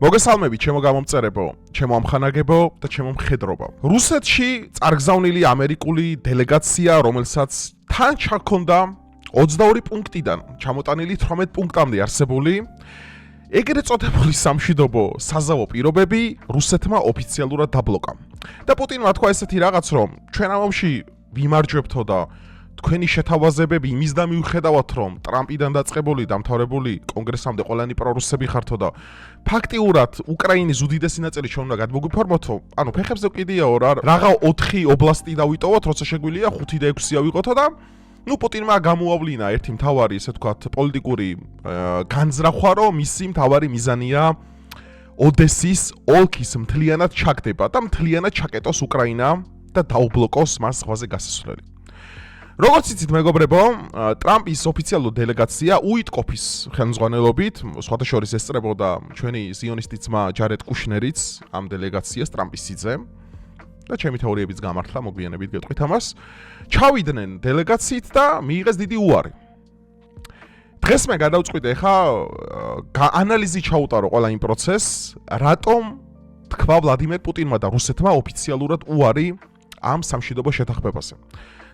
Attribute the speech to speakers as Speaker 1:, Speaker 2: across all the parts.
Speaker 1: მოგესალმებით, ჩემო გამომწერებო, ჩემო ამხანაგებო და ჩემო მხედრობა. რუსეთში წარგზავნილი ამერიკული დელეგაცია, რომელსაც თან ჩაქონდა 22 პუნქტიდან ჩამოტანილი 18 პუნქტამდე არსებული ეგრეთ წოდებული სამშვიდობო საზავო პირობები რუსეთმა ოფიციალურად დაბლოკა. და პუტინმა თქვა ესეთი რაღაც, რომ ჩვენ ამ ომში ვიმარჯვებთო და თქვენი შეთავაზებები იმის და მიუხედავად რომ ტრამპიდან დაწყებული დამთავრებული კონგრესამდე ყველანი პრორუსები ხართო და ფაქტიურად უკრაინის უდიდესი ნაწილი ჩვენ უნდა გადმოგვიფორმოთო, ანუ ფეხებზე ვკიდიაო რა, რაღა 4 ობლასტი დავიტოვოთ, როცა შეგვიძლია 5 და 6 ავიღოთო და პუტინმა გამოავლინა ერთი მთავარი, ესე ვთქვათ, პოლიტიკური განზრახვა, რომ მისი მთავარი მიზანია ოდესის ოლქის მთლიანად ჩაგდება და მთლიანად ჩაკეტოს უკრაინა და დაუბლოკოს მას ზღვაზე გასასვლელი. როგორც იცით მეგობრებო, ტრამპის ოფიციალურ დელეგაცია უიტკოფის ხელმძღვანელობით, სხვათა შორის ესწრებოდა ჩვენი ზიონისტი ძმა ჯარედ კუშნერიც ამ დელეგაციას ტრამპის სიძე და ჩემი თეორიებიც გამართლა, მოგვიანებით გეტყვით ამას. ჩავიდნენ დელეგაციით და მიიღეს დიდი უარი. დღეს მე გადავწყვიტე ხა ანალიზი ჩაუტარო ყველა იმ პროცესს, რატომ თქვა ვლადიმერ პუტინმა და რუსეთმა ოფიციალურად უარი ამ სამშვიდობო შეთანხმებაზე.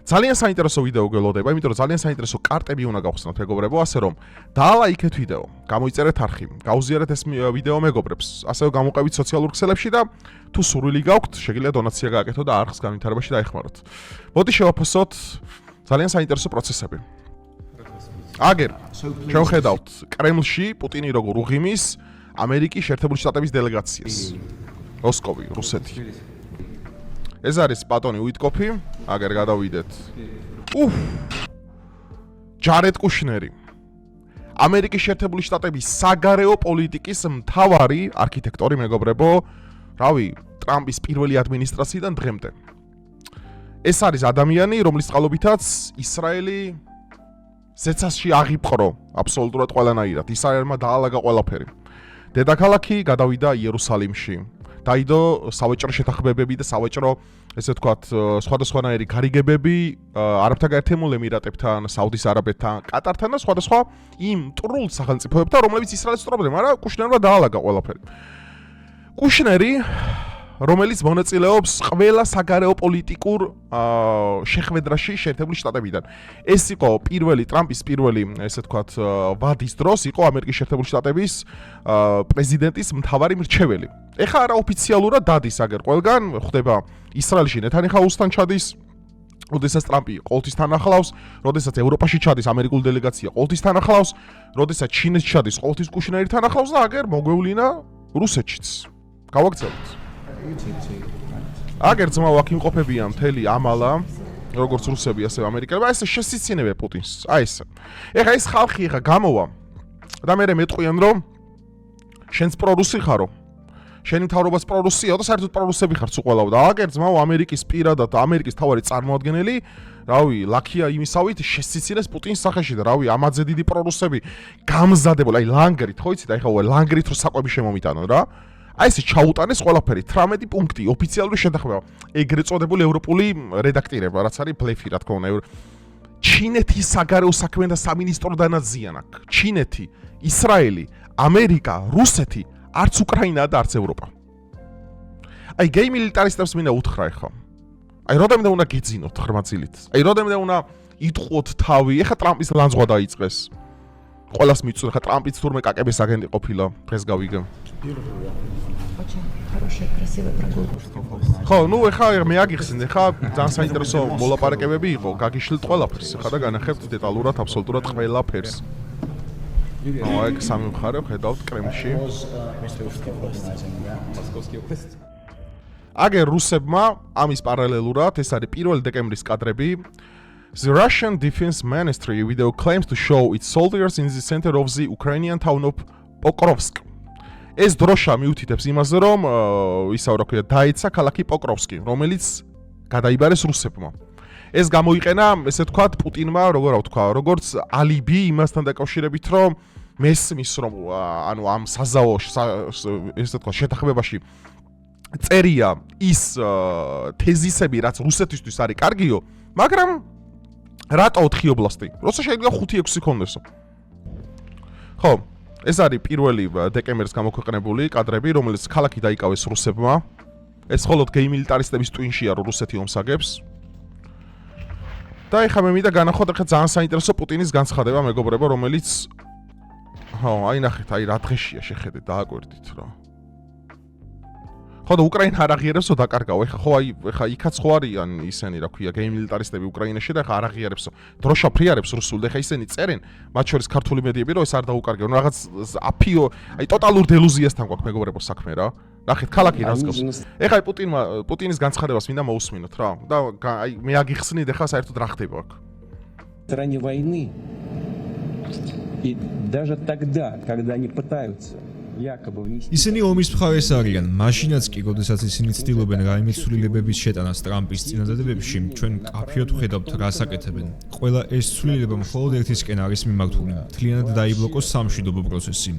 Speaker 1: ძალიან საინტერესო ვიდეო გელოდება, იმიტომ რომ ძალიან საინტერესო კარტები უნდა გავხსნათ მეგობრებო, ასე რომ დაალაიქეთ ვიდეო, გამოიწერეთ არხი, გაუზიარეთ ეს ვიდეო მეგობრებს, ასევე გამოყევით სოციალურ ქსელებში და თუ სურვილი გაქვთ, შეგიძლიათ დონაცია გააკეთოთ და არხს განვითარებაში დაეხმაროთ. მოდი შევაფასოთ ძალიან საინტერესო პროცესები. აგერ, ჩვენ ხედავთ კრემლში პუტინი როგორ უღიმის ამერიკის შეერთებული შტატების დელეგაციას. მოსკოვი, რუსეთი. ეს არის პატონი უიტკოფი, აგერ გადავიდეთ. ჯარედ კუშნერი. ამერიკის შეერთებული შტატების საგარეო პოლიტიკის მთავარი არქიტექტორი მეგობრებო, რავი, ტრამპის პირველი ადმინისტრაციიდან დღემდე. ეს არის ადამიანი, რომლის წყალობითაც ისრაელი ზეცასში აღიპყრო აბსოლუტურად ყველანაირად. ისრაელმა დაალაგა ყველაფერი. დედაქალაქი გადავიდა იერუსალიმში. დაიდო სავაჭრო შეთანხმებები და სავაჭრო, ესე ვთქვათ, სხვადასხვანაირი გარიგებები არაბთა გაერთებულ ემირატებთან, საუდის არაბეთთან, კატართან და სხვადასხვა იმ მტრულ სახელმწიფოებთან, რომლებიც ისრაელს სწრობდნენ, მაგრამ კუშნერმა დაალაგა ყველაფერი. კუშნერი, რომელიც მონაწილეობს ყველა საგარეო პოლიტიკურ შეხვედრაში შეერთებული შტატებიდან. ეს იყო ტრამპის პირველი, ესე ვთქვათ, ვადის დროს იყო ამერიკის შეერთებული შტატების პრეზიდენტის მთავარი მრჩეველი. ეხლა არაოფიციალურად დადის აგერ ყველგან, ხდება ისრაელში ნეთანიაჰუსთან ჩადის, როდესაც ტრამპი ყოველთვის თან ახლავს, როდესაც ევროპაში ჩადის ამერიკული დელეგაცია ყოველთვის თან ახლავს, როდესაც ჩინეთში ჩადის ყოველთვის კუშნერი თან ახლავს და აგერ მოგვევლინა რუსეთშიც. გავაგრძელოთ. აგერ ძმა ვაკიმყოფებიან მთელი ამალა, როგორც რუსები, ასევე ამერიკელები, აი ესე შესიცინებენ პუტინს. აი ესე. ეხლა ეს ხალხი ეხლა გამოვა და მე მეტყვიან, რომ შენც პრორუსი ხარო. შენი მთავრობას პრორუსიაო და საერთოდ პრორუსები ხარ თუ ყველაო და აგერ ძმაო ამერიკის პირადად ამერიკის თავარი წარმოადგენელი, რავი, ლაქია იმისავით შესიცინეს პუტინის სახეში და რავი, ამაძე დიდი პრორუსები გამზადებული, აი ლანგრით, ხო იცით, აი ხა ლანგრით რო საკვები შემომიტანონ რა. აი ესე ჩაუტანეს ყველაფერი 18 პუნქტი ოფიციალური შეთანხმება. ეგრეთ წოდებული ევროპული რედაქტირება, რაც არის ბლეფი, რა თქმა უნდა. ჩინეთის საგარეო საქმეთა სამინისტროდანაც ზიან აქ. ჩინეთი, ისრაელი, ამერიკა, რუსეთი, არც უკრაინა და არც ევროპა. აი გეი მილიტარისტებს მინდა უთხრა ეხლა. აი როდემდე უნდა გეძინოთ ხრმაძილით. აი როდემდე უნდა იტყუოთ თავი. ეხლა ტრამპის ლანძღვა დაიწყეს. ყველას მიწვევ, ხა ტრამპიც თურმე კაკების აგენტი ყოფილა, დღეს გავიგე. ხო, ნუ ეხა მე აგიხსენე, ხა ძალიან საინტერესო მოლაპარაკებები იყო, გაგიშლით ყველაფერს, ხა და განახებთ დეტალურად, აბსოლუტურად ყველაფერს. აი, სამი მხარე ხედავთ კრემლში. აგერ რუსებმა ამის პარალელურად, ეს არის 1 დეკემბრის კადრები. The Russian Defense Ministry video claims to show its soldiers in the center of the Ukrainian town of Pokrovsk. ეს დროშა მიუთითებს იმაზე, რომ ისაო რა ქვია, დაეცა ქალაქი პოკროვსკი, რომელიც გადაიბარეს რუსებმა. ეს გამოიყენა, ესე ვთქვათ, პუტინმა, როგორც ალიბი იმასთან დაკავშირებით, რომ მესმის, რომ ანუ ამ საზავო, ესე ვთქვათ, შეთანხმებაში წერია ის თეზისები, რაც რუსეთისთვის არის კარგიო, მაგრამ რატო 4 ობლასტი? როცა შეიძლება 5-6 ქონდესო. ხო, ეს არის პირველი დეკემბერს გამოქვეყნებული კადრები, რომელიც ქალაქი დაიკავეს რუსებმა. ეს მხოლოდ გეი მილიტარისტების ტვინშია, რომ რუსეთი ომს აგებს. და ეხლა მე მინდა განახოთ ახლა ძალიან საინტერესო პუტინის განცხადება, მეგობრებო, რომელიც აი ნახეთ, აი რა დღეშია შეხედეთ, დააკვირდით რა. ხო და უკრაინა არ აღიარებსო დაკარგავ. ეხლა იქაც ხო არიან ისინი, რა ქვია, გეი მილიტარისტები უკრაინაში და ეხლა არ აღიარებსო. დროშა ფრიარებს რუსულ და ეხლა ისინი წერენ, მათ შორის ქართული მედიები, რომ ეს არ დაუკარგავენ. რაღაც აფიო, აი ტოტალურ დელუზიასთან გვაქვს მეგობრებო საქმე რა. ნახეთ, ქალაქი რას გავს. ეხლა პუტინის განცხადებას მინდა მოусმინოთ რა. და აი მე აგიხსნით ეხლა საერთოდ რა ხდება აქ.
Speaker 2: Стране войны. И даже тогда, когда они пытаются якобы внести
Speaker 3: ისინი ომის მხარეს არიან, მაშინაც კი, როდესაც ისინი ცდილობენ რაიმე ცვლილებების შეტანას ტრამპის წინადადებებში, ჩვენ კაფეოდ ვხედავთ რას აკეთებენ. ყველა ეს ცვლილება მხოლოდ ერთისკენ არის მიმართული. მთლიანად დაიბლოკოს სამშვიდობო პროცესი.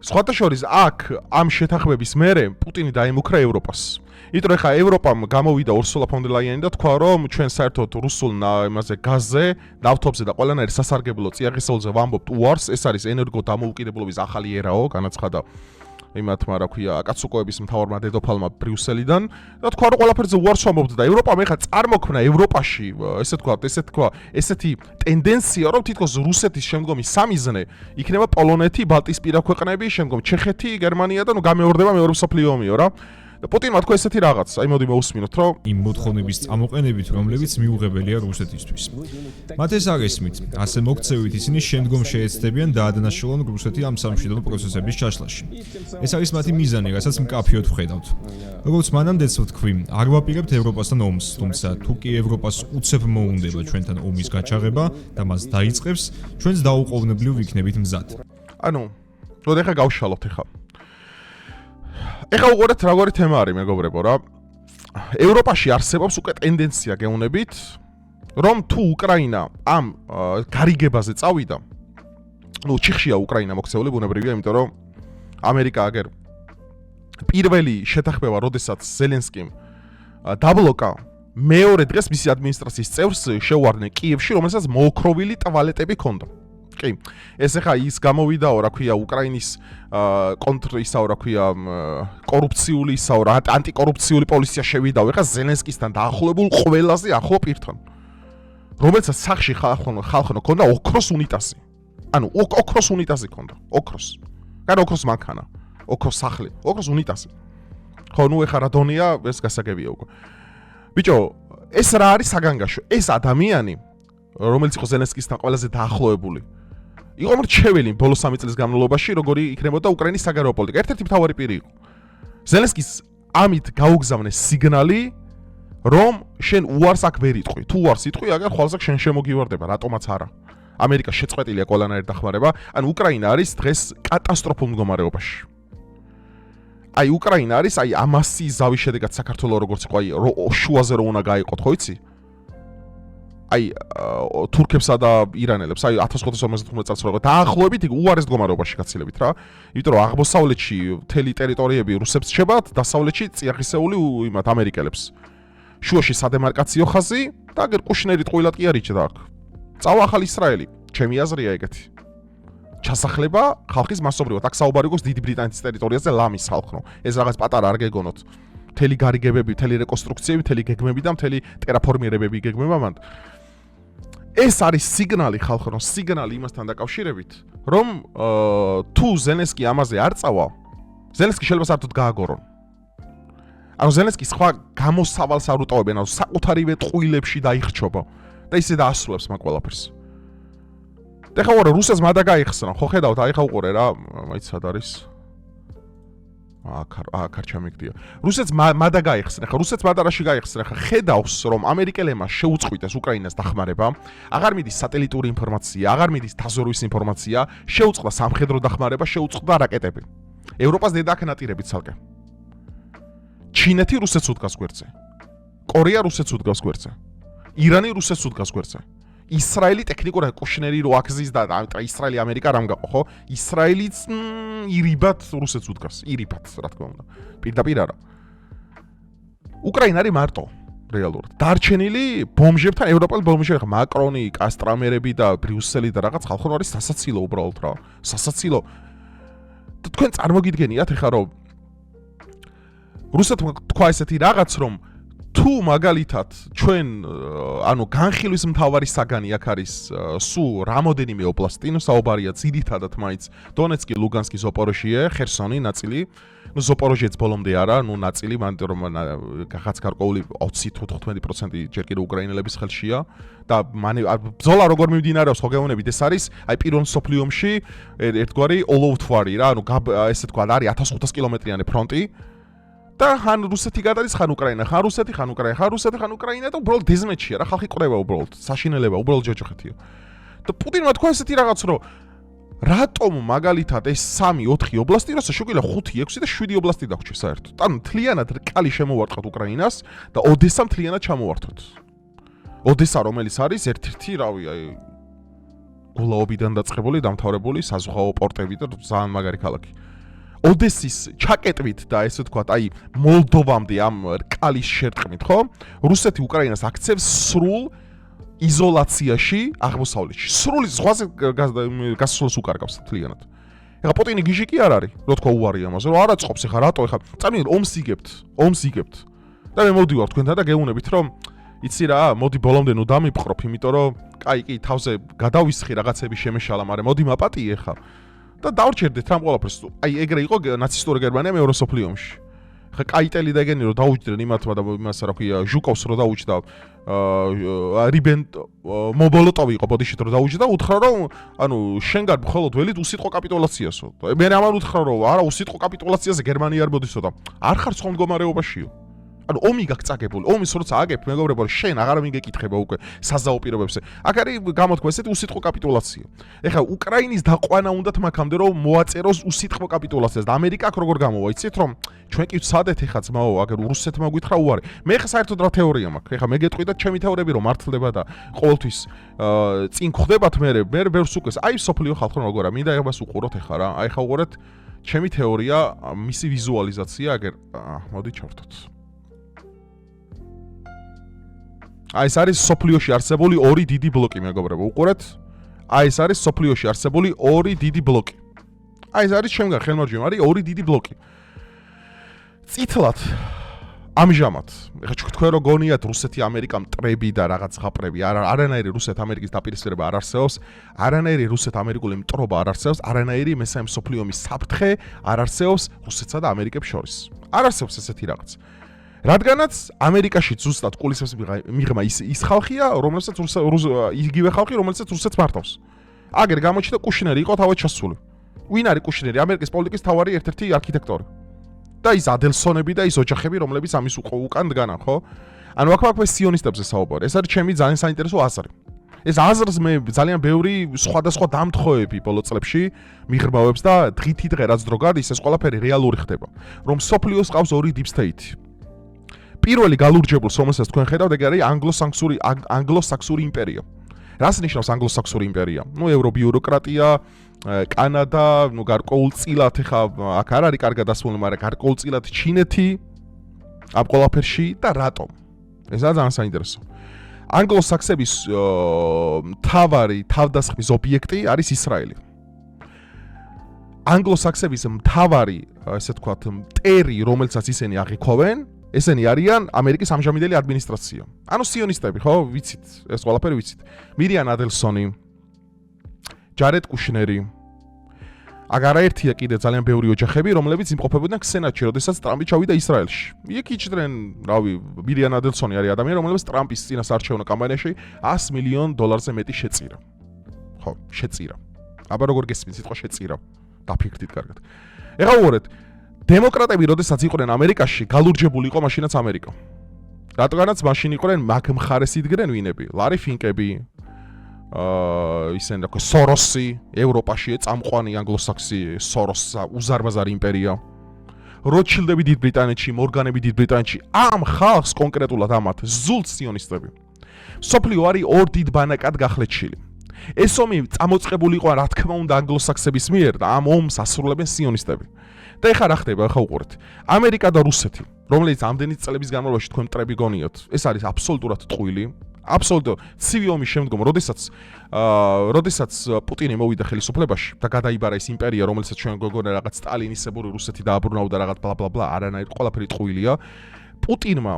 Speaker 1: სხვათა შორის აქ ამ შეთანხმების მერე პუტინი დაემუქრა ევროპას. იმიტომ რომ ეხლა ევროპამ გამოვიდა ურსულა ფონ დერ ლაიანი და თქვა რომ ჩვენ საერთოდ რუსულ იმაზე გაზზე, ნავთობზე და ყველანაირ სასარგებლო წიაღისეულზე ვამბობთ უარს, ეს არის ენერგო დამოუკიდებლობის ახალი ერაო, განაცხადა იმათმა რა ქვია, აკაცუკოების მთავარმა დედოფალმა ბრიუსელიდან და თქვა რომ ყველაფერზე უარს ვამბობთ და ევროპამ ეხლა წარმოქმნა ევროპაში, ესეთი ტენდენცია, რომ თითქოს რუსეთის შემდგომი სამიზნე იქნება პოლონეთი, ბალტიისპირა ქვეყნები, შემდგომ ჩეხეთი, გერმანია და გამეორდება მეორე მსოფლიო ომიო რა. და პუტინმა თქვა ესეთი რაღაც, აი მოდი მოусმინოთ, რომ
Speaker 3: იმ მოთხოვნების წამოყენებით, რომლებიც მიუღებელია რუსეთისთვის. მათ ეს არ ესმით, ასე მოქცევით ისინი შემდგომ შეეცდებიან დაადანაშაულონ რუსეთი ამ სამშვიდობო პროცესების ჩაშლაში. ეს არის მათი მიზანი, რასაც მკაფიოდ ვხედავთ. როგორც მანამდეც ვთქვი, არ ვაპირებთ ევროპასთან ომს, თუმცა თუ კი ევროპას უცებ მოუნდება ჩვენთან ომის გაჩაღება და მას დაიწყებს, ჩვენც დაუყოვნებლივ ვიქნებით მზად.
Speaker 1: ანუ, როდი ახლა გავშალოთ ახლა. ეხლა უყურეთ როგორი თემა არის მეგობრებო რა. ევროპაში არსებობს უკვე ტენდენცია გეუნებით, რომ თუ უკრაინა ამ გარიგებაზე წავიდა, ну ჩიხშია უკრაინა მოქცეული ბუნებრივია, იმიტომ რომ ამერიკა აგერ პირველი შეთანხმება, როდესაც ზელენსკიმ დაბლოკა, მეორე დღეს მისი ადმინისტრაციის წევრს შეუვარდნენ კიევში, რომელსაც მოოქროვილი ტვალეტები ჰქონდა. კი, ეს ახლა ის გამოვიდაო, რა ქვია, უკრაინის კონტრისაო, რა ქვია, კორუფციული ისაო, ანტიკორუფციული პოლიცია შევიდაო, ახლა ზელენსკისთან დაახლოებულ ყველაზე ახლო პირთან. რომელსაც სახში ხალხო ქონდა ოქროს უნიტაზი. ანუ ოქროს უნიტაზი ქონდა, ოქროს. კაი, ოქროს მანქანა, ოქროს სახლი, ოქროს უნიტაზი. ხო, ნუ ახლა რა დონეა, ეს გასაგებია უკვე. ბიჭო, ეს რა არის საგანგაშო? ეს ადამიანი, რომელიც იყო ზელენსკისთან ყველაზე დაახლოებული, იყო მრჩეველი ბოლო 3 წლის განმავლობაში, როგორი იქნებოდა უკრაინის საგარეო პოლიტიკა. ერთ-ერთი მთავარი პირი იყო. ზელენსკის ამით გაუგზავნეს სიგნალი, რომ შენ უარს აქ ვერ იტყვი. თუ უარს იტყვი, აგერ ხვალსაკ შენ შემოგივარდება, რატომაც არა. ამერიკა შეწყვეტილია ყველანაირ დახმარება, ან უკრაინა არის დღეს კატასტროფულ მდგომარეობაში. აი უკრაინა არის აი ამასი ზავის შედეგად საქართველოს როგორც იყო, აი შუაზე რო უნდა გაიყოთ, ხო იცი? აი თურქებსა და ირანელებს, აი 1555 წელს როგორ დაახლოებით უარეს მდგომარეობაში გაცილებით რა. იმიტომ რომ აღმოსავლეთში მთელი ტერიტორიები რუსებს რჩებათ, დასავლეთში წიაღისეული იმათ ამერიკელებს. შუაში სადემარკაციო ხაზი და აგერ კუშნერი ტყუილად კი არ იჭდა აქ. წავა ახალ ისრაელი, ჩემი აზრია ეგეთი. ჩასახლება ხალხის მასობრივად, აქ საუბარი გვაქვს დიდი ბრიტანეთის ტერიტორიაზე ლამის ხალხნო. ეს რაღაც პატარა არ გეგონოთ. მთელი გარიგებები, მთელი რეკონსტრუქციები, მთელი გეგმები და მთელი ტერაფორმირებები გეგმება მანდ. ეს არის სიგნალი ხალხო, სიგნალი იმასთან დაკავშირებით, რომ თუ ზელენსკი ამაზე არ წავა, ზელენსკი შეიძლება საერთოდ გააგორონ. ანუ ზელენსკი სხვა გამოსავალს არ უტოვებენ, ანუ საკუთარივე ტყუილებში დაიხრჩობა და ისე დაასრულებს მაგ ყველაფერს. და ხა უყურე რუსეთს მადა გაიხსნა, ხო ხედავთ, აი ხა უყურე რა, მაიც სად არის? აქ არ ჩამიგდია. რუსეთს მადა გაიხსნა, ხა რუსეთს მადარაში გაიხსნა, ხა ხედავს, რომ ამერიკელებმა შეუწყვიტეს უკრაინას დახმარება, აღარ მიდის სატელიტური ინფორმაცია, აღარ მიდის დაზორვის ინფორმაცია, შეუწყდა სამხედრო დახმარება, შეუწყდა რაკეტები. ევროპას დედაქნატირებით ცალკე. ჩინეთი რუსეთს უდგას გვერდზე. კორეა რუსეთს უდგას გვერდზე. ირანი რუსეთს უდგას გვერდზე. ისრაელი ტექნიკურად კუშნერი რო აქზის და ისრაელი ამერიკა რამ გაყო, ხო? ისრაელიც ირიბად რუსეთს უდგას, ირიბად, რა თქმა უნდა. პირდაპირ არა. უკრაინა არის მარტო, რეალურად. დარჩენილი ბომჟებთან, ევროპელ ბომჟებთან, მაკრონი, კასტრამერები და ბრიუსელი და რაღაც ხალხო არის სასაცილო უბრალოდ რა. სასაცილო. თქვენ წარმოგიდგენიათ ეხლა რომ რუსეთმა თქვა ესეთი რაღაც რომ თუ მაგალითად ჩვენ ანუ განხილვის მთავარი საგანი აქ არის სულ რამოდენიმე ობლასტი, საუბარია ძირითადად მაინც დონეცკი, ლუგანსკი, ზოპოროჟიე, ხერსონი ნაწილი, ზოპოროჟიეც ბოლომდე არა, ნაწილი, მანტო რომ გახაც გარკვეული 20 თუ 15% ჯერ კიდევ უკრაინელების ხელშია და ბრძოლა როგორ მიმდინარეობს ხო გეუბნებით, ეს არის აი პირველ მსოფლიო ომში ერთგვარი ოლოუთვარი რა, ანუ ესე თქვა არის 1500 კილომეტრიანი ფრონტი და ხან რუსეთი გადადის, ხან უკრაინა, ხან რუსეთი, ხან უკრაინა, ხან რუსეთი, ხან უკრაინა და უბრალოდ დეზმეჩია რა, ხალხი ყრება უბრალოდ, საშინელება, უბრალოდ ჯოჯოხეთია. და პუტინმა თქვა ესეთი რაღაც რომ რატომ მაგალითად ეს 3-4 ობლასტი, როცა შეგვიძლია 5, 6 და 7 ობლასტი დაგვრჩეს საერთოდ. ანუ მთლიანად რკალი შემოვარტყოთ უკრაინას და ოდესა მთლიანად ჩამოვართოთ. ოდესა რომელიც არის ერთ-ერთი, რავი, აი გულაობიდან დაწყებული, დამთავრებული საზღვაო პორტები და ძალიან მაგარი ქალაქი. ოდესის ჩაკეტვით და ესე ვთქვათ, აი მოლდოვამდე ამ რკალის შერტყმით, ხო? რუსეთი უკრაინას აქცევს სრულ იზოლაციაში აღმოსავლეთში. სრული ზღვაზე გასასვლელს უკარგავს მთლიანად. ეხლა პუტინი გიჟი კი არ არის, რო თქვა უარი ამაზე, რომ არა წყობს ეხლა რატო ეხლა წამი ომს იგებთ. და მე მოვდივარ თქვენთან და გეუბნებით, რომ იცი რა, მოდი ბოლომდე ნუ დამიპყრობ, იმიტომ რომ კი თავზე გადავისხი რაღაცები შემეშალა, მაგრამ მოდი მაპატიე ეხლა. და დავრჩერდეთ ამ ყველაფერს. აი ეგრე იყო ნაცისტური გერმანია მეორე მსოფლიო ომში. ხა კაიტელი და ეგენი რომ დაუჯდნენ იმათმა და იმას რა ქვია ჟუკოვს რომ დაუჯდა მობოლოტოვი იყო ბოდიშით რომ დაუჯდა უთხრა რომ ანუ შენგან მხოლოდ ველით უსიტყო კაპიტულაციასო. მე ამან უთხრა რომ არა უსიტყო კაპიტულაციაზე გერმანია არ მოდისო და არ ხარ სხვა მდგომარეობაშიო. ანუ ომი გაგწაგებული, ომის როცა აგებ მეგობრებო, შენ აღარ მიგეკითხება უკვე საზაო პირობებზე. აქ არის გამოთქვა ესეთი უსიტყო კაპიტულაცია. ეხლა უკრაინის დაყვანა უნდათ მაქამდე რომ მოაწეროს უსიტყო კაპიტულაციას და ამერიკა აქ როგორ გამოვა, იცით რომ ჩვენ კი ვცადეთ ეხლა ძმაო, აგერ რუსეთმა გითხრა უარი. მე ეხლა საერთოდ რა თეორია მაქვს? ეხლა მე გეტყვი და ჩემი თეორიები რომ მართლდება და ყოველთვის წინ ხვდებათ მე ბევრს უკეს. აი სოფლიო ხალხო როგორა, მინდა ეხას უყუროთ ეხლა რა. აი ხა უყურეთ ჩემი თეორია, მისი ვიზუალიზაცია აგერ მოდი ჩავთოთ. აი ეს არის სოფლიოში არსებული ორი დიდი ბლოკი, მეგობრებო, უყურეთ. აი ეს არის სოფლიოში არსებული ორი დიდი ბლოკი. აი ეს არის შემდგარ ხელმარჯვენივ არის ორი დიდი ბლოკი. წითლად ამჟამად, ეხლა თქვენ რო გონიათ რუსეთი ამერიკა მტრები და რაღაც ღაპრები, არანაირი რუსეთ-ამერიკის დაპირისპირება არ არსებობს, არანაირი რუსეთ-ამერიკული მტრობა არ არსებობს, არანაირი მესამე მსოფლიო ომის საფრთხე არ არსებობს რუსეთსა და ამერიკებს შორის. არ არსებობს ესეთი რაღაც. რადგანაც ამერიკაში ზუსტად კულისებს მიღმა ის ხალხია, რომელსაც იგივე ხალხი, რომელსაც რუსეთს მართავს. აგერ გამოჩნდა კუშნერი იყო თავად ჩასული. ვინ არის კუშნერი? ამერიკის პოლიტიკის თავარი ერთ-ერთი არქიტექტორი. და ის ადელსონები და ის ოჯახები, რომლებიც ამის უკან დგანან, ხო? ანუ აქ სიონისტებზე საუბარი. ეს არის ჩემი ძალიან საინტერესო აზრი. ეს აზრს მე ძალიან ბევრი სხვადასხვა დამთხოვები ბოლო წლებში მიღრმავებს და დღითიდღე რაც დრო გადის, ეს ყველაფერი რეალური ხდება. რომ სოფლიოს ყავს ორი deep state. პირველი გალურჯებულს, რომელსაც თქვენ ხედავთ, ეგ არის ანგლო-საქსური იმპერია. რას ნიშნავს ანგლო-საქსური იმპერია? ნუ ევრობიუროკრატია, კანადა, ნუ გარკვეულწილად ეხა აქ არ არის კარგად დასმული, მაგრამ გარკვეულწილად ჩინეთი ამ ყველაფერში და რატომ? ესაა ძალიან საინტერესო. ანგლო-საქსების მთავარი თავდასხმის ობიექტი არის ისრაელი. ანგლო-საქსების მთავარი, ესე ვთქვათ, მტერი, რომელსაც ისინი აღიქვავენ, ესენი არიან ამერიკის ამჟამინდელი ადმინისტრაცია. ანუ სიონისტები, ხო, ვიცით, ეს ყველაფერი ვიცით. მირიან ადელსონი, ჯარედ კუშნერი. აქ არაერთია კიდე ძალიან ბევრი ოჯახები, რომლებიც იმყოფებოდნენ სენატში, როდესაც ტრამპი ჩავიდა ისრაელში. იქ იჭდნენ, რავი, მირიან ადელსონი არის ადამიანი, რომელიც ტრამპის წინასაარჩევნო კამპანიაში $100 მილიონ მეტი შეწირა. ხო, შეწირა. აბა როგორ გესმის სიტყვა შეწირა? დაფიქრდით კარგად. ეხლა უყურეთ, დემოკრატები როდესაც იყვნენ ამერიკაში, გალურჯებული იყო მაშინაც ამერიკა. რატომაც მაშინ იყვნენ მაგ მხარეს იდგნენ ვინები? ლარი ფინკები, ისინი რა სოროსი, ევროპაში წამყვანი ანგლო-საქსი სოროსა, უზარმაზარი იმპერია. როთშილდები დიდ ბრიტანეთში, მორგანები დიდ ბრიტანეთში, ამ ხალხს კონკრეტულად ამათ ზულთ სიონისტები. სოფლიო არის ორ დიდ ბანაკად გახლეჩილი. ეს ომი წამოწყებული იყო რა თქმა უნდა ანგლო-საქსების მიერ და ამ ომს ასრულებენ სიონისტები. და ეხლა რა ხდება, ახლა უყურეთ. ამერიკა და რუსეთი, რომელიც ამდენი წლების განმავლობაში თქვენ მტრები გონიოთ, ეს არის აბსოლუტურად ტყუილი, აბსოლუტურად ცივი ომის შემდგომ, როდესაც პუტინი მოვიდა ხელისუფლებაში და გადაიბარა ის იმპერია, რომელსაც ჩვენ გვეგონა რაღაც სტალინისებური რუსეთი დააბრუნავდა რაღაც ბლა არანაირ ყველაფერი ტყუილია. პუტინმა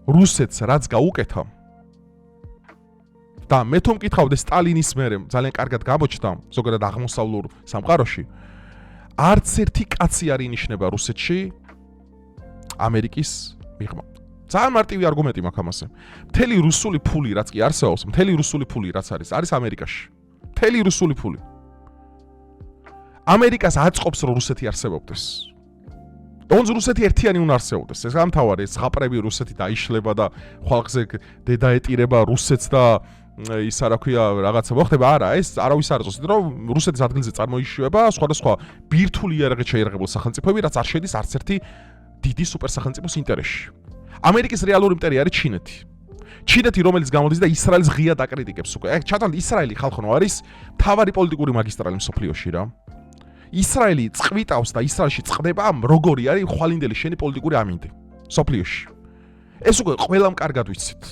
Speaker 1: რუსეთს რაც გაუკეთა და მე თუ მკითხავდე სტალინის მერე ძალიან კარგად გამოჩნდა ზოგადად აღმოსავლურ სამყაროში არც ერთი კაცი არ ინიშნება რუსეთში ამერიკის მიღმა. ძალიან მარტივი არგუმენტი მაქვს ამაზე. მთელი რუსული ფული რაც კი არსებობს, მთელი რუსული ფული რაც არის ამერიკაში. მთელი რუსული ფული. ამერიკას აწყობს რომ რუსეთი არსებობდეს. თუნდაც რუსეთი ერთიანი უნდა არსებობდეს. ეს გამთავარი, ეს ზღაპრები რუსეთი დაიშლება და ხალხზე დედაეტირება რუსეთს და ისა რა ქვია რაღაცა მოხდება, არა, ეს არავის არ აწოს, რომ რუსეთის ადგილზე წარმოიშვება სხვადასხვა ბირთვული იარაღით შეიარაღებული სახელმწიფოები, რაც არ შედის არც ერთი დიდი სუპერსახელმწიფოს ინტერესში. ამერიკის რეალური იმპერია არის ჩინეთი. ჩინეთი, რომელიც გამოდის და ისრაელს ღია დაკრიტიკებს უკვე. ჩათვალეთ, ისრაელი ხალხო არის მთავარი პოლიტიკური მაგისტრალი მსოფლიოში რა. ისრაელი წყვიტავს და ისრაელში წყდება როგორი არის ხვალინდელი შენი პოლიტიკური ამინდი მსოფლიოში. ეს უკვე ყველამ კარგად ვიცით.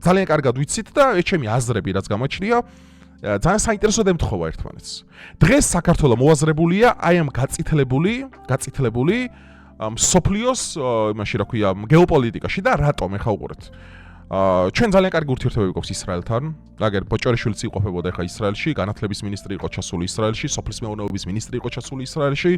Speaker 1: ძალიან კარგად ვიცით და ჩემი აზრები რაც გამოჩნია ძალიან საინტერესოდ ემთხვევა ერთმანეთს. დღეს საქართველოს მოაზრებულია აი ამ გაწითლებული მსოფლიოს იმაში რა ქვია გეოპოლიტიკაში და რატომ ეხა უყურეთ. ჩვენ ძალიან კარგი ურთიერთობები გვაქვს ისრაელთან. აგერ ბოჭორიშვილიც იყოფებოდა ეხა ისრაელში, განათლების მინისტრი იყო ჩასული ისრაელში, სოფლის მეურნეობის მინისტრი იყო ჩასული ისრაელში.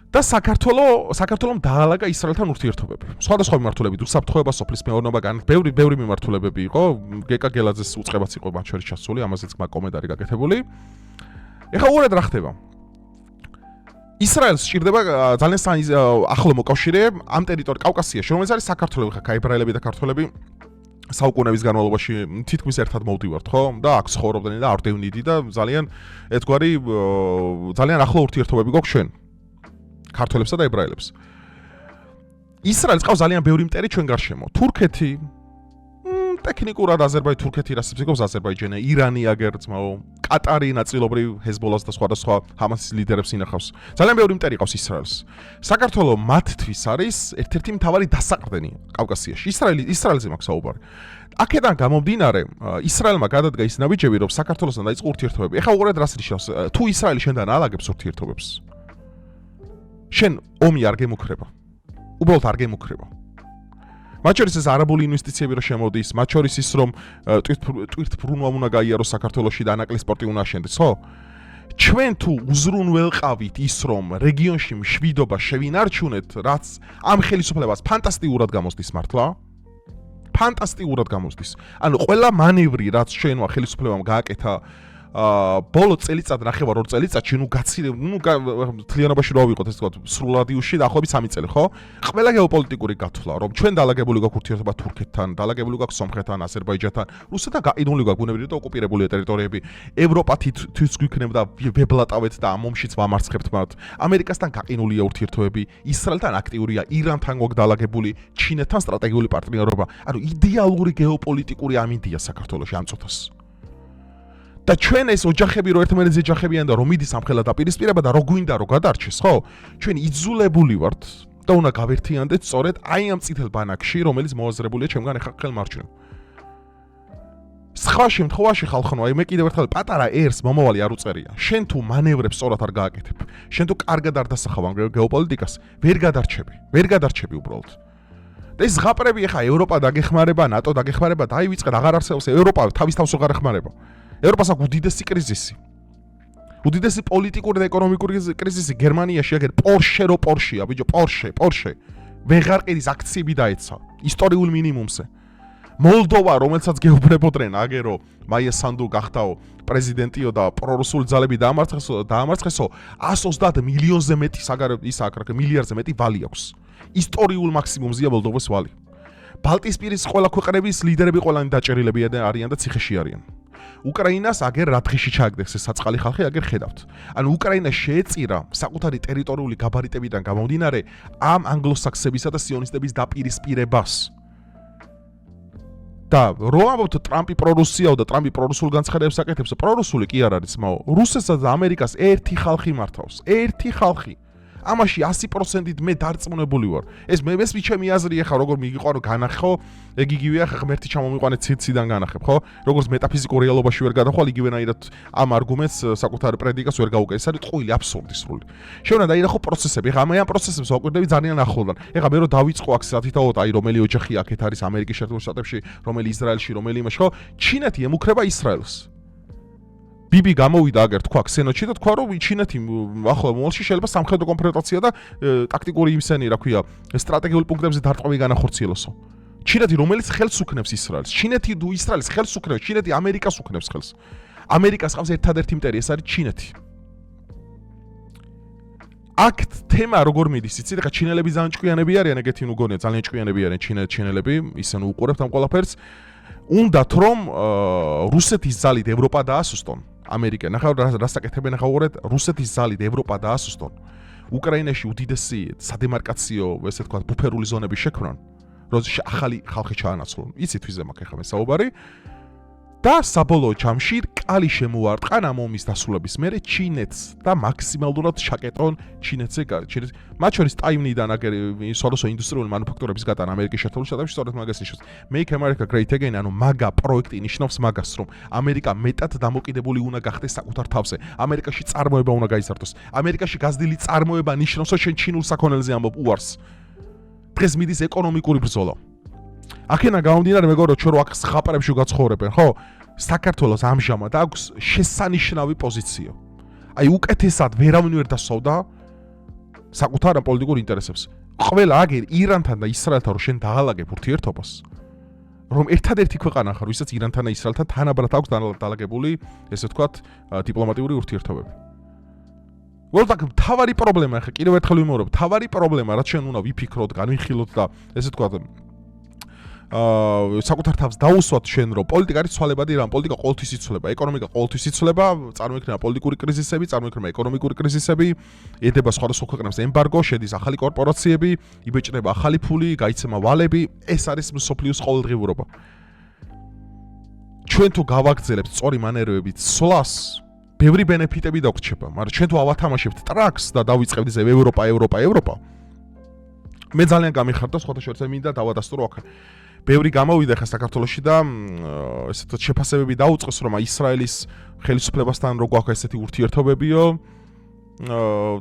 Speaker 1: და საქართველოს დაალაგა ისრაელთან ურთიერთობები. სხვადასხვა მიმართულებით, უსაფრთხოება, სოფლის მეურნეობა, ბევრი მიმართულებები იყო. გეკა გელაძეს უწყებაც იყო მათ შორის ჩასული, ამაზეც მაგ კომენტარი გაკეთებული. ეხა უყურეთ რა ხდება. ისრაელს სჭირდება ძალიან ახლო მოკავშირე ამ ტერიტორიაზე, კავკასიაში, რომელიც არის საქართველოს, ხა ებრაელები და ქართველები საუკუნეების განმავლობაში თითქმის ერთად მოვდივართ, ხო? და აქ ცხოვრობდნენ და არდევნიდი და ძალიან ერთგვარი ძალიან ახლო ურთიერთობები გვაქვს ჩვენ. ქართველებსა და ებრაელებს. ისრაელს ყავს ძალიან ბევრი მტერი ჩვენ გარშემო. თურქეთი, ტექნიკურად თურქეთი რასებს იგავს აზერბაიჯანი, ირანი აგერ ძმაო, კატარი ნაწილობრივ ჰეზბოლას და სხვადასხვა ჰამასის ლიდერებს ინახავს. ძალიან ბევრი მტერი ყავს ისრაელს. საქართველოს მათთვის არის ერთ-ერთი მთავარი დასაყრდენი კავკასიაში. ისრაელზე მაქვს საუბარი. აქედან გამომდინარე, ისრაელმა გადადგა ის ნაბიჯები, რომ საქართველოსთან დაიწყო ურთიერთობები. ეხა უყურეთ რას ნიშნავს, თუ ისრაელი შენთან აალაგებს ურთიერთობებს. შენ ომი არ გემუქრება. უბრალოდ არ გემუქრება. მათ შორის ეს არაბული ინვესტიციები რომ შემოდის, მათ შორის ის რომ ტვირთბრუნვა უნდა გაიაროს საქართველოში და ანაკლი სპორტი უნდა აშენდეს, ხო? ჩვენ თუ უზრუნველყავით ის რომ რეგიონში მშვიდობა შევინარჩუნეთ, რაც ამ ხელისუფლებას ფანტასტიკურად გამოსდის მართლა. ფანტასტიკურად გამოსდის. ანუ ყველა მანევრი რაც ჩვენმა ხელისუფლებამ გააკეთა ბოლო წელიწად ნახევარ 2 წელიწადში თლიანობაში რა ვიყოთ ესე ვთქვათ სრულადიუში დაახლოებით 3 წელი ხო? ყველა გეოპოლიტიკური გათვლა რომ ჩვენ დაალაგებული გვაქვს ურთიერთობა თურქეთთან, დაალაგებული გვაქვს სომხეთთან, აზერბაიჯანთან, რუსეთთან გაყიდული გვაქვს ბუნებრივი და ოკუპირებული ტერიტორიები, ევროპა თვითს გვიქნებდა ვებლატავეთ და ამ ომშიც ვამარცხებთ მათ. ამერიკასთან გაყინულია ურთიერთობები, ისრაელთან აქტიურია, ირანთან გვაქვს დაალაგებული, ჩინეთთან სტრატეგიული პარტნიორობა. ანუ იდეალური გეოპოლიტიკური ამინდია საქართველოში ამ წუთას. და ჩვენ ეს ოჯახები რო ერთმანეთზე ეჯახებიან და რომ მიდის ამ ხელა დაპირისპირება და რო გვინდა რომ გადარჩეს, ხო? ჩვენ იძულებული ვართ და უნდა გავერთიანდეთ სწორედ აი ამ წითელ ბანაკში, რომელიც მოაზრებულია ჩემგან ეხა ხელმარჯვნივ. სხვა შემთხვევაში ხალხო, აი მე კიდევ ერთხელ პატარა ერს მომავალი არ უწერია. შენ თუ მანევრებს სწორად არ გააკეთებ, შენ თუ კარგად არ დასახავ ამ გეოპოლიტიკას, ვერ გადარჩები უბრალოდ. და ეს ზღაპრები ეხა ევროპა დაგეხმარება, ნატო დაგეხმარება, დაივიწყე აღარ არსებობს ევროპა თავის თავს აღარ ეხმარება. ევროპას აქვს უდიდესი კრიზისი. უდიდესი პოლიტიკური და ეკონომიკური კრიზისი გერმანიაში, აგერ პორშეა, ბიჭო, პორშე. ვეღარ ყიდის აქციები დაეცა ისტორიულ მინიმუმზე. მოლდოვა, რომელსაც გეუბნებოდნენ, აგერო, მაია სანდუ გახდაო პრეზიდენტიო და პრორუსული ძალები დაამარცხესო, 130 მილიონზე მეტი მილიარდზე მეტი ვალი აქვს. ისტორიულ მაქსიმუმზეა მოლდოვას ვალი. ბალტიისპირის ყველა ქვეყნების ლიდერები ყველანი დაჭერილები არიან და ციხეში არიან. უკრაინას აგერ რა დღეში ჩააგდეს ეს საწყალი ხალხი აგერ ხედავთ. ანუ უკრაინა შეეწირა საკუთარი ტერიტორიული გაბარიტებიდან გამომდინარე ამ ანგლოსაქსებისა და სიონისტების დაპირისპირებას. და რო ამბობთ ტრამპი პრორუსიაო და ტრამპი პრორუსულ განცხადებებს აკეთებს, პრორუსული კი არ არის, მაგრამ რუსეთსა და ამერიკას ერთი ხალხი მართავს. ერთი ხალხი. ამაში 100%-ით მე დარწმუნებული ვარ. ეს მე ჩემი აზრი ახლა როგორ მიგიყვარო განახო, ეგ იგივეა ხა ღმერთი ჩამომიყვანე ციდან განახებ, ხო? როგორც მეტაფიზიკურ რეალობაში ვერ გადახვალ, იგივენაირად ამ არგუმენტს საკუთარ პრედიკას ვერ გაუკეთე. ეს არის ტყუილი აბსურდი სრული. შევნა დაინახო პროცესები. ხა მე ამ პროცესებს ვაკვირდები ძალიან ახლოდან. ეხლა მე რო დავიწყო აქ სათითაოდ, აი რომელი ოჯახი აქეთ არის ამერიკის შეერთებულ შტატებში, რომელი ისრაელში, რომელი იმაში, ხო? ჩინეთი ემუქრება ისრაელს. ბიბი გამოვიდა აგერ თქვა ქსენოჩი და თქვა რომ ჩინეთი ახლა მომავალში შეიძლება სამხედრო კონფრონტაცია და ტაქტიკური იმსენი რა ქვია სტრატეგიული პუნქტებზე დარტყმები განახორციელოსო. ჩინეთი რომელიც ხელს უქნებს ისრაელს. ჩინეთი თუ ისრაელს ხელს უქნებს, ჩინეთი ამერიკას უქნებს ხელს. ამერიკას ყავს ერთადერთი იმპერია, ეს არის ჩინეთი. აქ თემა როგორ მიდის, იცით, ხა ჩინელები ძალიან ჭკვიანები არიან, ეგეთი ნუ გონია, ძალიან ჭკვიანები არიან ჩინელები, ისე ნუ უყურებთ ამ ყველაფერს. უნდათ რომ რუსეთის ძალით ევროპა დაასუსტონ. ამერიკა ნახავ რას აკეთებენ ახლა უყურეთ რუსეთის ძალით ევროპა დაასუსტონ. უკრაინაში უდიდესი სადემარკაციო, ესე ვთქვათ, ბუფერული ზონები შექმნან, როცა ახალი ხალხი ჩაანაცვლონ. იცით ვიზე მაქვს ახლა მე საუბარი. და საბოლოო ჯამში კალი შემოარტყან ამ ომის დასრულების მერე ჩინეთს და მაქსიმალურად შაკეტონ ჩინეთზე ჩინეთ მათ შორის ტაიმნიდან აგერ სოლოსო ინდუსტრიული მანუფაქტურების გატანა ამერიკის შეერთებულ შტატებში სწორედ მაგას ნიშნავს Make America Great Again, ანუ მაგა პროექტი ნიშნავს მაგას, რომ ამერიკა მეტად დამოკიდებული უნდა გახდეს საკუთარ თავზე. ამერიკაში წარმოება უნდა გაიზარდოს. ამერიკაში გაზრდილი წარმოება ნიშნავს, რომ შენ ჩინურ საქონელზე ამბობ უარს. დღეს მიდის ეკონომიკური ბრძოლა. აქენა გამომდინარე მეგობრებო, ჩვენ რო აქ ხაპარებში გაცხოვრებენ, ხო? საქართველოს ამჟამად აქვს შესანიშნავი პოზიცია. აი უკეთესად ვერავინ ვერ დასწავდა საკუთარ პოლიტიკურ ინტერესებს. ყველა აგერ ირანთან და ისრაელთან რო შენ დაალაგებ ურთიერთობას, რომ ერთადერთი ქვეყანა ხარ, ვისაც ირანთან და ისრაელთან თანაბრად აქვს დაალაგებული, ესე ვთქვათ, დიპლომატიური ურთიერთობები. ვოლტაკ თავარი პრობლემა, ხა კიდევ ერთხელ ვიმეორებ, თავარი პრობლემა, რაც შენ უნდა ვიფიქროთ, განვიხილოთ და ესე ვთქვათ, საკუთარ თავს დაუსვათ შენ რომ პოლიტიკა არის ცვალებადი რამ, პოლიტიკა ყოველთვის იცვლება, ეკონომიკა ყოველთვის იცვლება, წარმოიქმნება პოლიტიკური კრიზისები, წარმოიქმნება ეკონომიკური კრიზისები, ედება სხვადასხვა ქვეყნებს ემბარგო, შედის ახალი კორპორაციები, იბეჭდება ახალი ფული, გაიცემა ვალები, ეს არის მსოფლიოს ყოველდღიურობა. ჩვენ თუ გავაგრძელებთ სწორი მანერებით სვლას, ბევრი ბენეფიტები დაგვრჩება, მაგრამ ჩვენ თუ ავათამაშებთ ტრაქს და დავიწყებთ ისე ევროპა, მე ძალიან გამიხარდა სხვათა შორის მინდა დავადასტურო აქ. ბევრი გამოვიდა ხა საქართველოში და ესე ვთქვათ შეფასებები დაუწყეს, რომ ისრაელის ხელისუფლებასთან რო გვაქვს ესეთი ურთიერთობებიო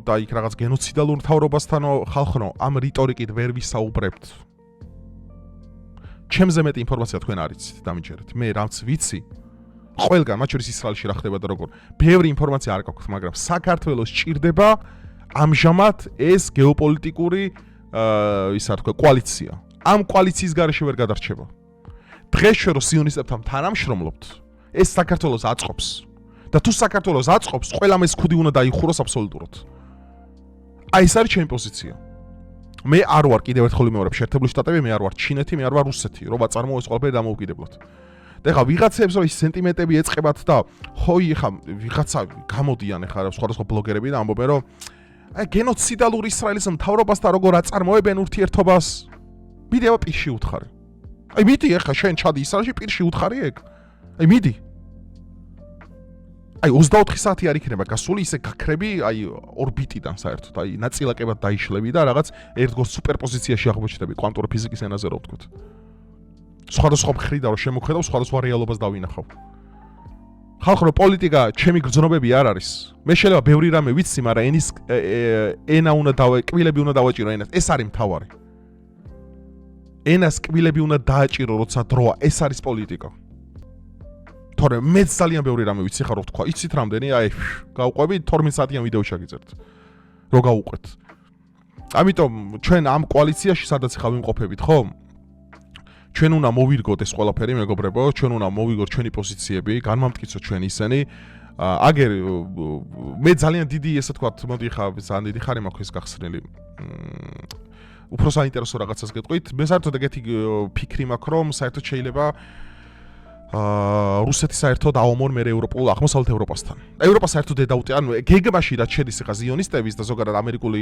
Speaker 1: და იქ რაღაც გენოციდალურ მთავრობასთანო ხალხნო ამ რიტორიკით ვერ ვისაუბრებთ. ჩემზე მეტი ინფორმაცია თქვენ არ იცით, დამიჯერეთ. მე რაც ვიცი, ყველგან, მათ შორის ისრაელში რა ხდება და როგორ. ბევრი ინფორმაცია არ გაქვთ, მაგრამ საქართველოს ჭირდება ამჟამად ეს გეოპოლიტიკური ისა თქვა კოალიცია. ამ კოალიციის გარეშე ვერ გადარჩება. დღეს ჩვენ რო სიონისტებთან თანამშრომლობთ, ეს საქართველოს აწყობს. და თუ საქართველოს აწყობს, ყველამ ეს ქუდი უნდა დაიხუროს აბსოლუტურად. აი ეს არის ჩემი პოზიცია. მე არ ვარ კიდევ ერთხელ ვიმეორებ, შეერთებული შტატები, მე არ ვარ ჩინეთი, მე არ ვარ რუსეთი, რომ აწარმოოს ყველაფერი დამოუკიდებლად. და ხა ვიღაცებს რო ის სენტიმენტები ეწყებათ და ხოი ხა ვიღაცა გამოდიან ხა სხვადასხვა ბლოგერები და ამბობენ რომ აი გენოციდალურ ისრაელის მთავრობასთან როგორ აწარმოებენ ურთიერთობას. მიდი აბა პირში უთხარი. აი მიდი ახლა შენ ჩადი ისრაელში პირში უთხარი ეგ. აი მიდი. აი 24 საათი არ იქნება გასული, ისე გაქრები აი ორბიტიდან საერთოდ, აი ნაწილაკებად დაიშლები და რაღაც ერთგვარ სუპერპოზიციაში აღმოჩნდები კვანტური ფიზიკის ენაზე რო ვთქვით. სხვადასხვა მხრიდან რო შემოქმედავ, სხვადასხვა რეალობას დავინახავ. ხალხო პოლიტიკა ჩემი გრძნობები არ არის. მე შეიძლება ბევრი რამე ვიცი, მაგრამ ენა უნდა კბილები უნდა დავაჭირო ენას. ეს არის მთავარი. ენას კბილები უნდა დააჭირო, როცა დროა, ეს არის პოლიტიკა. თორემ მე ძალიან ბევრი რამე ვიცი, ხარ რო თქვა, იცით რამდენი, აი გავყვები 12 საათიან ვიდეო შეგიწერთ. რო გავუყვეთ. ამიტომ ჩვენ ამ კოალიციაში სადაც ხა ვიმყოფებით, ხო? ჩვენ უნდა მოვირგოთ ეს ყველაფერი, მეგობრებო, ჩვენ უნდა მოვიგოთ ჩვენი პოზიციები, განმამტკიცოთ ჩვენ ისინი. აგერ მე ძალიან დიდი, ესე ვთქვათ, მოდი ხა ძალიან დიდი ხარი მაქვს ეს გახსნილი. უფრო საინტერესო რაღაცას გეტყვით. მე საერთოდ ეგეთი ფიქრი მაქვს, რომ საერთოდ შეიძლება რუსეთი საერთოდ აომორ მე ევროპულ აღმოსავლეთ ევროპასთან. ევროპა საერთოდ დედაუტი, ანუ გეგმაში რაც შედის ხა ზიონისტების და ზოგადად ამერიკული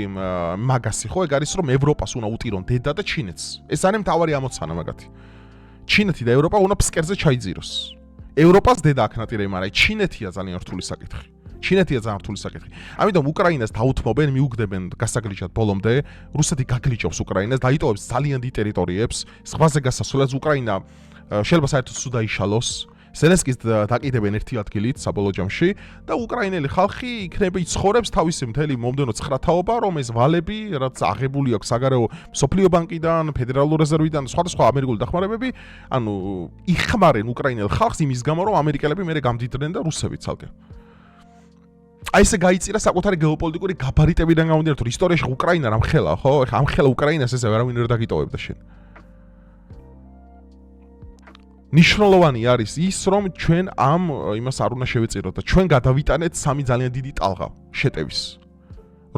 Speaker 1: მაგასი ხო, ეგ არის რომ ევროპას უნდა უტირონ დედა და ჩინეთს. ეს არის მთავარი ამოცანა მაგათი. ჩინეთი და ევროპა უნდა ფსკერზე ჩაიძიროს. ევროპას დედა აქ ნატირები, მაგრამ ჩინეთია ძალიან რთული საკითხი. ჩინეთია ძალიან რთული საკითხი. ამიტომ უკრაინას დაუთმობენ, მიუგდებენ გასაგლიჩად ბოლომდე, რუსეთი გაგლიჩობს უკრაინას, დაიტოვებს ძალიან დიდ ტერიტორიებს, ზღვაზე გასასვლელად უკრაინა შეიძლება საერთოდ სულ დაიშალოს. ზელენსკის დაკიდებენ ერთი ადგილით საბოლოო ჯამში და უკრაინელი ხალხი იქნება იცხოვრებს თავისი მთელი მომდენო ცხრათაობა, რომ ეს ვალები, რაც აღებული აქვს საგარეო მსოფლიო ბანკიდან, ფედერალურ რეზერვიდან, სხვადასხვა ამერიკული დახმარებები, ანუ იხმარენ უკრაინელ ხალხს იმის გამო, რომ ამერიკელები მერე გამდიდრდნენ და რუსები ცალკე. აი ესე გაიწირა საკუთარი გეოპოლიტიკური გაბარიტებიდან გამომდინარე, რომ ისტორიაში უკრაინა რამ ხელა, ხო? ეხლა ამ ხელა უკრაინას ესე ვერავინ ვერ დაგიტოვებდა შენ. ნიშნულოვანი არის ის, რომ ჩვენ ამ იმას არ უნდა შევეწიროთ და ჩვენ გადავიტანეთ სამი ძალიან დიდი ტალღა შეტევის.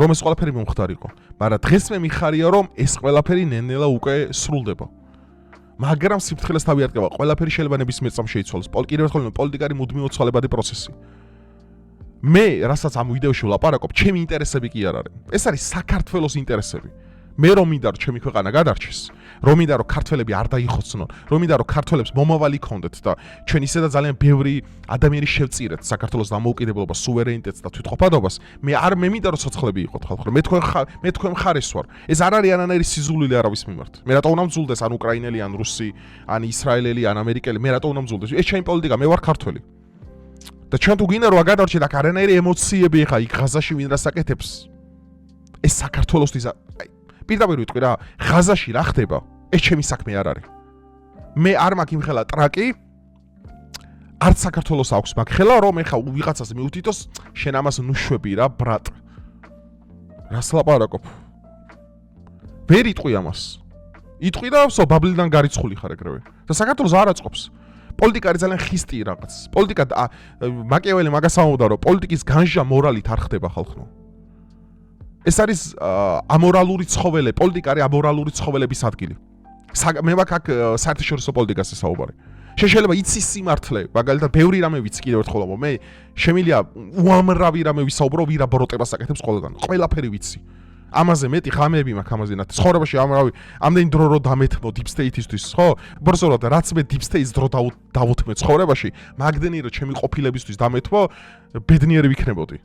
Speaker 1: რომ ეს ყველაფერი მომხდარიყო, მაგრამ დღეს მე მიხარია, რომ ეს ყველაფერი ნელ-ნელა უკვე სრულდება. მაგრამ სიფრთხილეს თავი არ დგება, ყველაფერი შეიძლება ნებისმიერ წამს შეიცვალოს. კიდევ ერთხელ პოლიტიკარი მუდმივად ცვალებადი პროცესი. მე, რასაც ამ ვიდეოში ვლაპარაკობ, ჩემი ინტერესები კი არ არის. ეს არის საქართველოს ინტერესები. მე რომ მინდა რომ ჩემი ქვეყანა გადარჩეს, რომ მინდა რომ ქართველები არ დაიხოცნონ, რომ მინდა რომ ქართველებს მომავალი ქონდეთ და ჩვენ ისედაც ძალიან ბევრი ადამიანი შევწირეთ საქართველოს დამოუკიდებლობას, სუვერენიტეტს და თვითყოფადობას, მე მინდა რომ ცოცხლები იყოთ ხალხო, მე თქვენ მხარეს ვარ. ეს არ არის არანაირი სიზულილი არავის მიმართ. მე რატო უნდა მძულდეს ან უკრაინელი, ან რუსი, ან ისრაელელი, ან ამერიკელი, მე რატო უნდა მძულდეს? ეს ჩემი პოლიტიკა, მე ვარ ქართველი. და ჩვენ თუ გინდა რომ გადარჩეთ აქ არანაირი ემოციები ხა იქ ღაზაში ვინ რას აკეთებს? ეს საქართველოსთვის პირდაპირ ვიტყვი რა, ღაზაში რა ხდება? ეს ჩემი საქმე არ არის. მე არ მაქვს იმხელა ტრაკი, არც საქართველოს აქვს მაგ ხელა, რომ ეხა ვიღაცას მიუთითოს, შენ ამას ნუშვები რა, ბრატ. რას ლაპარაკობ? ვერ იტყვი ამას. იტყვი და ვსო ბაბლიდან გარიცხული ხარ ეგრევე. და საქართველოს არ აწყობს. პოლიტიკა არის ძალიან ხისტი რაღაც. პოლიტიკა მაკიაველი მაგას ამბობდა, რომ პოლიტიკის განჟა მორალით არ ხდება ხალხო. ეს არის ამორალური ცხოველე, პოლიტიკა არის ამორალური ცხოველების ადგილი. მე მაქვს აქ საერთაშორისო პოლიტიკაზე საუბარი. შეიძლება იცის სიმართლე, მაგალითად, ბევრი რამე ვიცი კიდევ ერთხელ ამბობ, მე შემიძლია უამრავი რამე ვისაუბრო, ვირა ბროტებას აკეთებს ყველგან. ყველაფერი ვიცი. ამაზე მეტი ღამეები მაქვს ამაზე და ცხოვრებაში ამდენი დრო რო დამეთმო deep state-ისთვის, ხო? უბრალოდ რაც მე deep state-ს დრო დავუთმე ცხოვრებაში, მაგდენი რომ ჩემი ყოფილებისთვის დამეთმო, ბედნიერი ვიქნებოდი.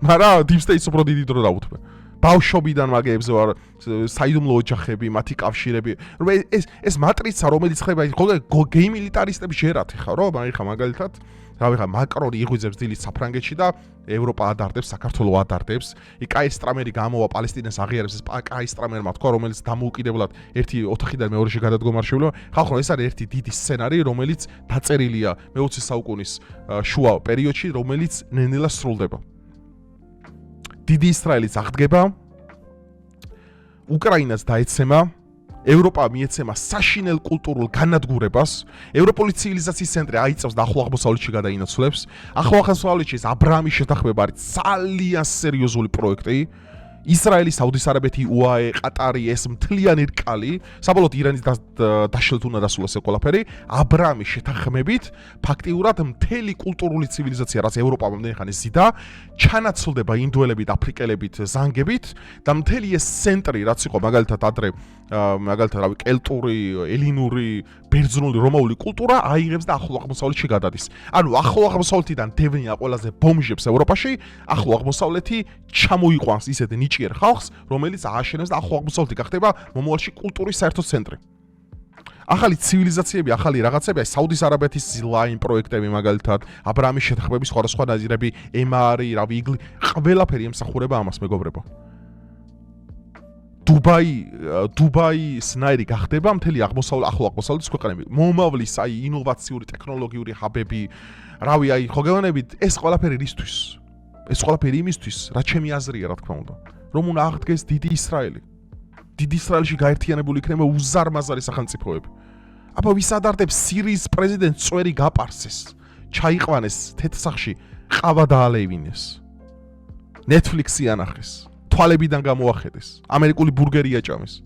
Speaker 1: მაგრამ deep state-ს უფრო დიდი დრო დავუთმე. ბავშვობიდან მაგეებზე ვარ, საიდუმლო ოჯახები, მათი კავშირები. ეს მატრიცა, რომელიც ხდება, გეი მილიტარისტები შერათ ხა, რო? მაგ მაგალითად, რავი ხა, მაკრონი იღვიძებს დილით საფრანგეთში და ევროპა ადარდებს, საქართველოს ადარდებს. კაი სტრამერი გამოვა პალესტინას აღიარებს, ეს კაი სტრამერმა თქვა, რომელიც დამოუკიდებლად ერთი ოთახიდან მეორეში გადადგომა არ შეუძლია. ხალხო, ეს არის ერთი დიდი სცენარი, რომელიც დაწერილია მე-20 საუკუნის შუა პერიოდში, რომელიც ნელ-ნელა სრულდება. დიდი ისრაელის აღდგება, უკრაინას დაეცემა, ევროპა მიეცემა საშინელ კულტურულ განადგურებას, ევროპული ცივილიზაციის ცენტრი აიწევს და ახლო აღმოსავლეთში გადაინაცვლებს. ახლო აღმოსავლეთში ეს აბრაამის შეთანხმება არის ძალიან სერიოზული პროექტი. ისრაელი, საუდის არაბეთი, უაე, ყატარი, ეს მთლიანი რკალი, საბოლოოდ ირანის დაშლით უნდა დასულოს ეს ყველაფერი, აბრაამის შეთანხმებით, ფაქტიურად მთელი კულტურული ცივილიზაცია, რაც ევროპამ ამდენი ხანი ზიდა, ჩანაცვლდება ინდოელებით, აფრიკელებით, ზანგებით და მთელი ეს ცენტრი, რაც იყო მაგალითად ადრე, მაგალითად, რავი, კელტური, ელინური, ბერძნული, რომაული კულტურა აიღებს და ახლო აღმოსავლეთში გადადის. ანუ ახლო აღმოსავლეთიდან დევნია ყველაზე ბომჟებს ევროპაში, ახლო აღმოსავლეთი ჩამოიყვანს ისეთ ნიჭიერ ხალხს, რომელიც ააშენებს და ახლო აღმოსავლეთი გახდება მომავალში კულტურის საერთო ცენტრი. ახალი ცივილიზაციები, ახალი რაღაცები, აი საუდის არაბეთის ლაინ პროექტები მაგალითად, აბრაამის შეთანხმების სხვადასხვა ნაზირები, ემარი, რავი, იგლი, ყველაფერი ემსახურება ამას, მეგობრებო. დუბაის ნაირი გახდება მთელი ახლო აღმოსავლეთის ქვეყნები. მომავლის აი ინოვაციური ტექნოლოგიური ჰაბები, რავი, აი ხო გეუბნებით, ეს ყველაფერი რისთვის? ეს ყველაფერი იმისთვის, რაც ჩემი აზრია, რა თქმა უნდა, რომ უნდა აღდგეს დიდი ისრაელი. დიდი ისრაელში გაერთიანებული იქნება უზარმაზარი სახელმწიფოები. აბა ვის ადარდებს სირიის პრეზიდენტ წვერი გაპარსეს, ჩაიყვანეს თეთრსახში, ყავა დაალევინეს. Netflix-ი ანახეს. თვალებიდან გამოახედეს. ამერიკული ბურგერი აჭამეს.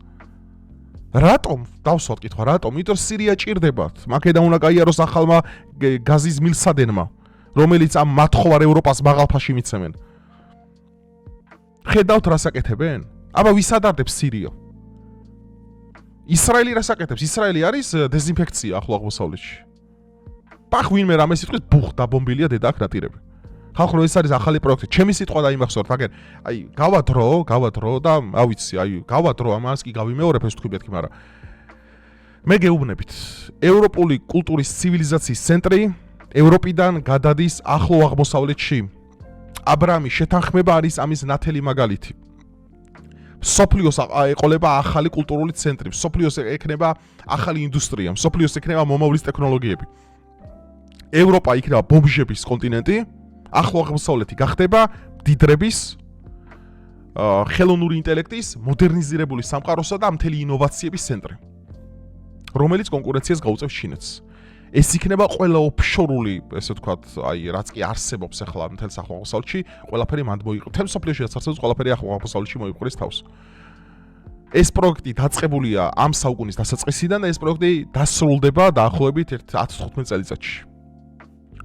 Speaker 1: რატომ? დავსვათ კითხვა, რატომ? იმიტომ რომ სირია ჭირდებათ. მაქედან უნდა გაიაროს ახალმა გაზის მილსადენმა, რომელიც ამ მათხოვარ ევროპას მაღალფაში მიცემენ. ხედავთ რას აკეთებენ? აბა ვის ადარდებს სირია? ისრაელი რას აკეთებს? ისრაელი არის დეზინფექცია ახლო აღმოსავლეთში. პახ ვინმე რამე სიტყვის ბუხ დაბომბილია დედა აქ ნატირები. ხალხო, ეს არის ახალი პროექტი. ჩემი სიტყვა დაიმახსოვრთ, აგერ აი გავა დრო და ავიცი, აი გავა დრო, ამას კი გავიმეორებ ეს თქვი მეთქი, მაგრამ მე გეუბნებით, ევროპული კულტურის ცივილიზაციის ცენტრი ევროპიდან გადადის ახლო აღმოსავლეთში. აბრამის შეთანხმება არის ამის ნათელი მაგალითი. სოფლიოს ეყოლება ახალი კულტურული ცენტრი, სოფლიოს ექნება ახალი ინდუსტრია, სოფლიოს ექნება მომავლის ტექნოლოგიები. ევროპა იქნება ბომჟების კონტინენტი, ახლო აღმოსავლეთი გახდება დიდრების, ხელოვნური ინტელექტის, მოდერნიზირებული სამყაროსა და მთელი ინოვაციების ცენტრი, რომელიც კონკურენციას გაუწევს ჩინეთს. ეს იქნება ყველა ოფშორული, ესე ვთქვათ, აი რაც კი არსებობს ახლა მთელ ახლო აღმოსავლეთში, ყველაფერი მანდ მოიყრება. მთელ სოფლიოში რაც არსებობს, ყველაფერი ახლო აღმოსავლეთში მოიყრის თავს. ეს პროექტი დაწყებულია ამ საუკუნის დასაწყისიდან და ეს პროექტი დასრულდება დაახლოებით 10-15 წელიწადში.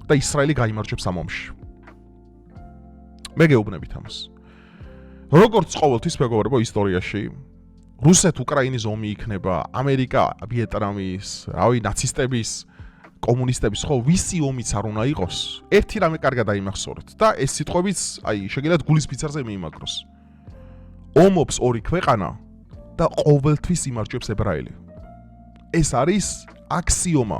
Speaker 1: და ისრაელი გაიმარჯვებს ამ ომში. მე გეუბნებით ამას. როგორც ყოველთვის მეგობრებო ისტორიაში, რუსეთ-უკრაინის ომი იქნება, ამერიკა, ვიეტნამის, ნაცისტების, კომუნისტების, ხო, ვისი ომიც არ უნდა იყოს, ერთი რამე კარგად დაიმახსოვრეთ და ეს სიტყვებიც, აი, შეგიძლიათ გულის ფიცარზე მიიმაგროს. ომობს ორი ქვეყანა და ყოველთვის იმარჯვებს ებრაელი. ეს არის აქსიომა.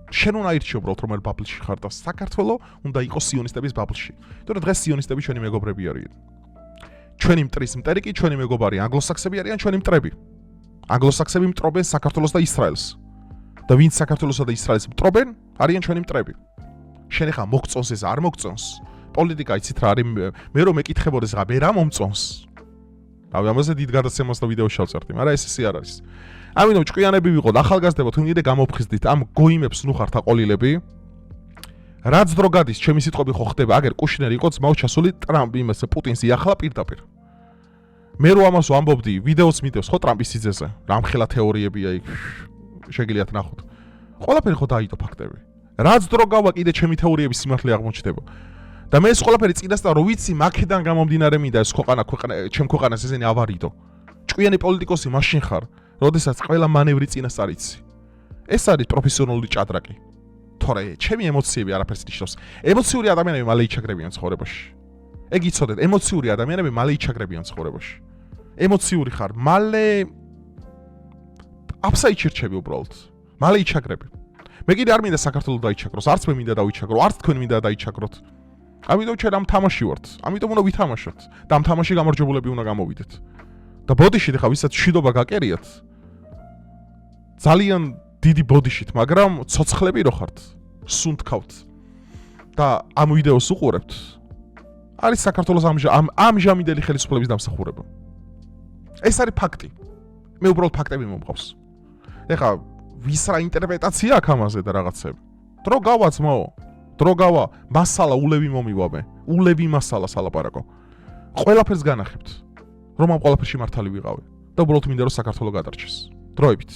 Speaker 1: შენ უნდა ირჩიო უბრალოდ რომელ ბაბლში ხარ და საქართველო უნდა იყოს სიონისტების ბაბლში. თორე დღეს სიონისტები ჩვენი მეგობრები არიან. ჩვენი მტრის მტერი კი ჩვენი მეგობარი ანგლოსაქსები არიან ჩვენი მტრები. ანგლოსაქსები მტრობენ საქართველოს და ისრაელს. და ვინც საქართველოსა და ისრაელს მტრობენ, არიან ჩვენი მტრები. შენ ახლა მოგწონს ეს არ მოგწონს? პოლიტიკა იცით რა არის? მე რომ მეკითხებოდეს რა, მე რა მომწონს? რავი, ამაზე დიდ გადაცემას და ვიდეოს შევწერდი, მაგრამ ესე არ არის. ამიტომ ჭკვიანები ვიყოთ, ახალგაზრდებო, თუ მინდა გამოფხიზდით ამ გოიმებს ნუ ხართ აყოლილები. რაც დრო გადის, ჩემი სიტყვები ხო ხდება, აგერ კუშნერი იყო ძმაო ჩასული ტრამპი იმას პუტინს იახლა პირდაპირ. მე რო ამას ვამბობდი, ვიდეოს მიდევს ხო ტრამპის სიძეზე, რამხელა თეორიებია იქ შეგიძლიათ ნახოთ. ყველაფერი ხო დაიდო ფაქტები. რაც დრო გავა კიდე ჩემი თეორიების სიმართლე აღმოჩნდება. და მე ეს ყველაფერი წინასწარ რო ვიცი, მაქედან გამომდინარე მინდა ეს ქვეყანა ჩემ ქვეყანას ესენი ავარიდო. ჭკვიანი პოლიტიკოსი მაშინ ხარ, როდესაც ყველა მანევრი წინასწარ იცი. ეს არის პროფესიონალური ჭადრაკი. თორე ჩემი ემოციები არაფერს ნიშნავს. ემოციური ადამიანები მალე იჩაგრებიან ცხოვრებაში. ეგ იცოდეთ, ემოციური ადამიანები მალე იჩაგრებიან ცხოვრებაში. ემოციური ხარ, მალე აფსაიჩირჩები უბრალოდ. მალე იჩაგრები. მე კიდე არ მინდა საქართველოს დაიჩაგროს, არც მე მინდა დავიჩაგრო, არც თქვენ მინდა დაიჩაგროთ. ამიტომ ჩვენ ამ თამაში ვართ. ამიტომ უნდა ვითამაშოთ და ამ თამაში გამარჯვებულები უნდა გამოვიდეთ. და ბოდიშით ხა ვისაც შიდობა გაკერიათ. ძალიან დიდი ბოდიშით, მაგრამ ცოცხლები რო ხართ, სუნთქავთ და ამ ვიდეოს უყურებთ. არის საქართველოს ამჟამინდელი ხელისუფლების დამსახურება. ეს არის ფაქტი. მე უბრალოდ ფაქტები მომყავს. ეხლა ვის რა ინტერპრეტაცია აქვს ამაზე და რაღაცები. დრო გავა ძმაო. დრო გავა, მასალა ულევი მომივამე. ულევი მასალა სალაპარაკო. ყველაფერს განახებთ. რომ ამ ყველაფერში მართალი ვიყავი და უბრალოდ მინდა რომ საქართველო გადარჩეს. დროებით.